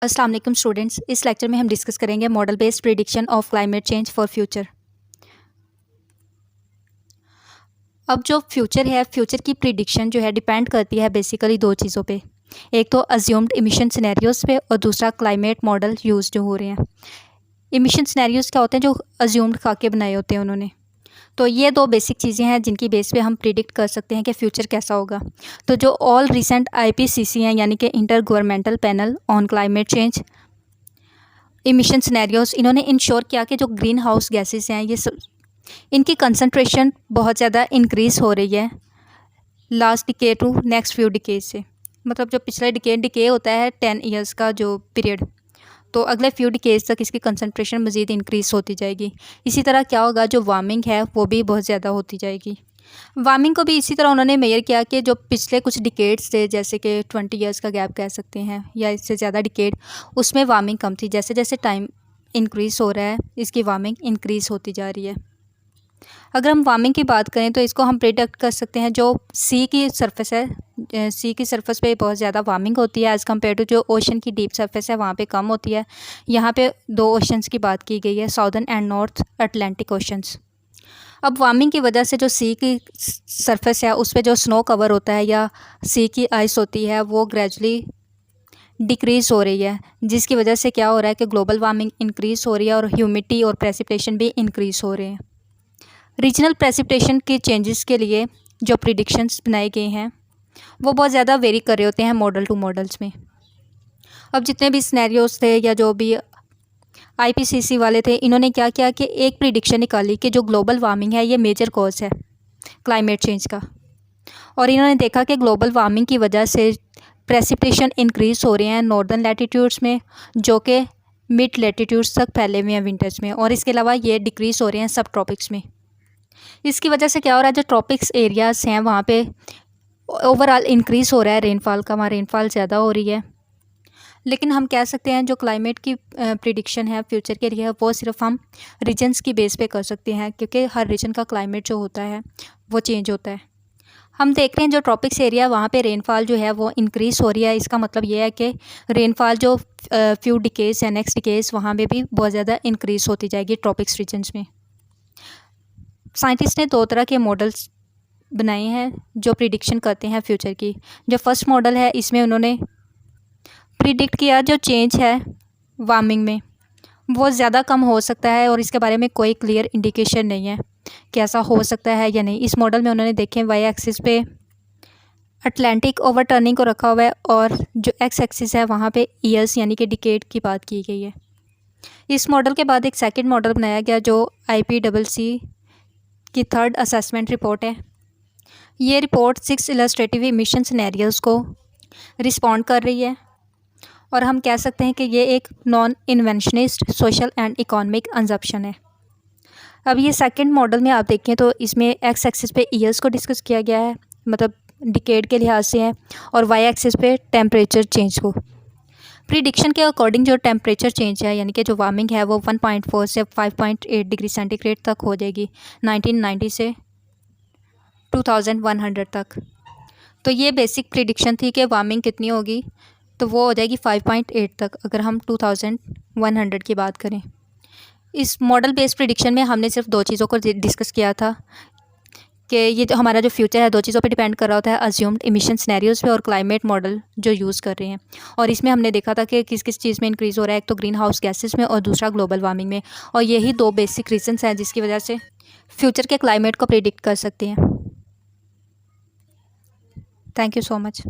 अस्सलाम वालेकुम स्टूडेंट्स। इस लेक्चर में हम डिस्कस करेंगे model based prediction of climate change for future. अब जो फ्यूचर है, फ्यूचर की प्रिडिक्शन जो है डिपेंड करती है बेसिकली दो चीज़ों पे। एक तो अज्यूम्ड इमिशन सिनेरियोज पे और दूसरा क्लाइमेट मॉडल यूज़ जो हो रहे हैं। इमिशन सिनेरियोज क्या होते हैं? जो अज्यूम्ड करके बनाए होते हैं उन्होंने। तो ये दो बेसिक चीज़ें हैं जिनकी बेस पे हम प्रिडिक्ट कर सकते हैं कि फ्यूचर कैसा होगा। तो जो ऑल रिसेंट IPCC हैं, यानी कि inter governmental panel on climate change emission scenarios, इन्होंने इंश्योर किया कि जो ग्रीन हाउस गैसेस हैं ये सब इनकी कंसंट्रेशन बहुत ज़्यादा इंक्रीज़ हो रही है last decade to next few decade से। मतलब जो पिछला डिके होता है 10 ईयर्स का जो पीरियड, तो अगले फ्यू डिकेड्स तक इसकी कंसंट्रेशन मज़ीद इंक्रीज़ होती जाएगी। इसी तरह क्या होगा, जो वार्मिंग है वो भी बहुत ज़्यादा होती जाएगी। वार्मिंग को भी इसी तरह उन्होंने मेजर किया कि जो पिछले कुछ डिकेड्स थे, जैसे कि 20 ईयर्स का गैप कह सकते हैं या इससे ज़्यादा डिकेड, उसमें वार्मिंग कम थी। जैसे जैसे टाइम इंक्रीज़ हो रहा है इसकी वार्मिंग इंक्रीज़ होती जा रही है। अगर हम वार्मिंग की बात करें तो इसको हम प्रिडिक्ट कर सकते हैं। जो सी की सरफेस है, सी की सरफेस पे बहुत ज़्यादा वार्मिंग होती है एज़ कम्पेयर टू जो ओशन की डीप सरफेस है, वहाँ पे कम होती है। यहाँ पे दो ओशंस की बात की गई है, southern and north Atlantic oceans. अब वार्मिंग की वजह से जो सी की सरफेस है उस पर जो स्नो कवर होता है या सी की आइस होती है वो ग्रेजुअली डिक्रीज़ हो रही है, जिसकी वजह से क्या हो रहा है कि ग्लोबल वार्मिंग इंक्रीज़ हो रही है और ह्यूमिडिटी और प्रेसिपिटेशन भी इंक्रीज़ हो रहे हैं। रीजनल प्रेसिपिटेशन के चेंजेस के लिए जो प्रिडिक्शंस बनाए गए हैं वो बहुत ज़्यादा वेरी कर रहे होते हैं मॉडल टू मॉडल्स में। अब जितने भी सिनेरियोज थे या जो भी IPCC वाले थे, इन्होंने क्या किया कि एक प्रिडिक्शन निकाली कि जो ग्लोबल वार्मिंग है ये मेजर कॉज है क्लाइमेट चेंज का। और इन्होंने देखा कि ग्लोबल वार्मिंग की वजह से प्रेसिपिटेशन इंक्रीज़ हो रहे हैं नॉर्दर्न लैटिट्यूड्स में, जो कि मिड लैटिट्यूड्स तक फैले हुए हैं विंटर्स में, और इसके अलावा ये डिक्रीज़ हो रहे हैं सब ट्रॉपिक्स में। इसकी वजह से क्या हो रहा है, जो ट्रॉपिक्स एरियाज़ हैं वहाँ पे ओवरऑल इंक्रीज़ हो रहा है रेनफॉल का, वहाँ रेनफॉल ज़्यादा हो रही है। लेकिन हम कह सकते हैं जो क्लाइमेट की प्रिडिक्शन है फ्यूचर के लिए वो सिर्फ हम रीजन्स की बेस पे कर सकते हैं, क्योंकि हर रीजन का क्लाइमेट जो होता है वो चेंज होता है। हम देख रहे हैं जो ट्रॉपिक्स एरिया वहाँ पे रेनफॉल जो है वो इंक्रीज़ हो रही है। इसका मतलब ये है कि रेनफॉल जो फ्यू डिकेज है नेक्स्ट डिकेज वहाँ पे भी बहुत ज़्यादा इंक्रीज़ होती जाएगी ट्रॉपिक्स रीजन्स में। साइंटिस्ट ने दो तरह के मॉडल्स बनाए हैं जो प्रिडिक्शन करते हैं फ्यूचर की। जो फर्स्ट मॉडल है इसमें उन्होंने प्रिडिक्ट किया जो चेंज है वार्मिंग में वो ज़्यादा कम हो सकता है और इसके बारे में कोई क्लियर इंडिकेशन नहीं है कि ऐसा हो सकता है या नहीं। इस मॉडल में उन्होंने देखें वाई एक्सिस पे अटलांटिक ओवरटर्निंग को रखा हुआ है और जो एक्स एक्सिस है वहाँ पे ईयर्स यानी कि डिकेड की बात की गई है। इस मॉडल के बाद एक सेकंड मॉडल बनाया गया जो IPCC की थर्ड असेसमेंट रिपोर्ट है। ये रिपोर्ट 6 इलस्ट्रेटिव इमिशन सिनेरियोज़ को रिस्पॉन्ड कर रही है और हम कह सकते हैं कि ये एक नॉन इन्वेंशनिस्ट सोशल एंड इकोनॉमिक अंजप्शन है। अब ये सेकंड मॉडल में आप देखें तो इसमें एक्स एक्सिस पे ईयर्स को डिस्कस किया गया है, मतलब डिकेड के लिहाज से है, और वाई एक्सिस पे टेम्परेचर चेंज को। प्रिडिक्शन के अकॉर्डिंग जो टेम्परेचर चेंज है यानी कि जो वार्मिंग है वो 1.4 से 5.8 डिग्री सेंटीग्रेड तक हो जाएगी 1990 से 2100 तक। तो ये बेसिक प्रिडिक्शन थी कि वार्मिंग कितनी होगी, तो वो हो जाएगी 5.8 तक अगर हम 2100 की बात करें। इस मॉडल बेस्ड प्रिडिक्शन में हमने सिर्फ दो चीज़ों को डिस्कस किया था कि ये जो हमारा जो फ्यूचर है दो चीज़ों पे डिपेंड कर रहा होता है, अज्यूम्ड इमिशन सिनेरियोज़ पे और क्लाइमेट मॉडल जो यूज़ कर रहे हैं। और इसमें हमने देखा था कि किस किस चीज़ में इंक्रीज़ हो रहा है, एक तो ग्रीन हाउस गैसेस में और दूसरा ग्लोबल वार्मिंग में। और यही दो बेसिक रीजंस हैं जिसकी वजह से फ्यूचर के क्लाइमेट को प्रिडिक्ट कर सकते हैं। Thank you so much.